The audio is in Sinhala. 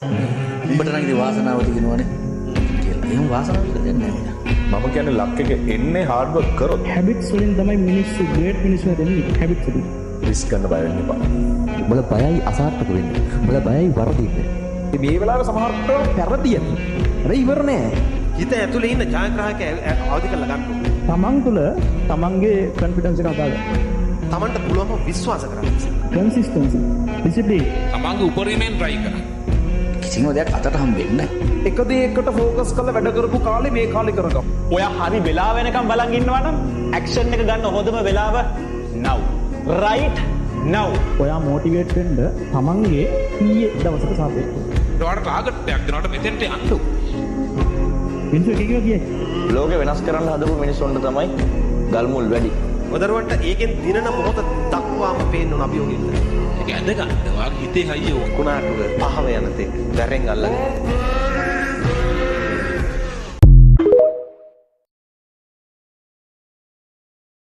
උඹට නම් ඉතින් වාසනාව තියෙනවනේ කියලා. එහෙනම් වාසනාව කියලා දෙන්නේ නැහැ. මම කියන්නේ ලක් එක එන්නේ හાર્ඩ් වර්ක් කරොත්. හැබිට්ස් වලින් තමයි මිනිස්සු ග්‍රේට් මිනිස්සු වෙන්නේ. හැබිට්ස් වලින්. රිස්ක් ගන්න බය වෙන්න එපා. උඹලා බයයි අසාර්ථක වෙන්න. උඹලා බයයි වරදින්න. මේ වෙලාවේ සමහරට පෙරදියන. අර ඉවර නෑ. හිත ඇතුලේ ඉන්න ඡායාග්‍රාහකයා අවදි කරලා ගන්න. තමන් තුළ තමන්ගේ කොන්ෆිඩන්ස් එක හදාගන්න. තමන්ට පුළුවන්ම විශ්වාස කරන්න. Consistency, discipline. තමන්ගේ උපරිමයෙන් try කරන්න. කිසිම දෙයක් අතට හම්බෙන්නේ නැහැ. එක දෙයකට ફોකස් කරලා වැඩ කරපු කාලේ මේ කාලේ කරගමු. ඔයා හරි වෙලාව වෙනකම් බලන් ඉන්නවා නම් ඇක්ෂන් එක ගන්න හොඳම වෙලාව now. right now. ඔයා මොටිවේට් වෙන්න තමන්ගේ ඊයේ දවසට සාපේක්ෂව. ඔයාලට ටාගට් එකක් දෙනකොට මෙතෙන්ට යන්න. මිනිස්සු කියයි. ලෝකෙ වෙනස් කරන්න හදපු මිනිස්සුන්ට තමයි ගල්මුල් වැඩි. ඔදරුවන්ට ඒකෙන් දිනන මොහොත දක්වාම පේන්න ඕන අභියෝගින්ද. ඒක ඇඳ ගන්න. ඔයාගේ හිතේ හයිය කුණාටුව පහව යන තෙක් දැරෙන් අල්ලගෙන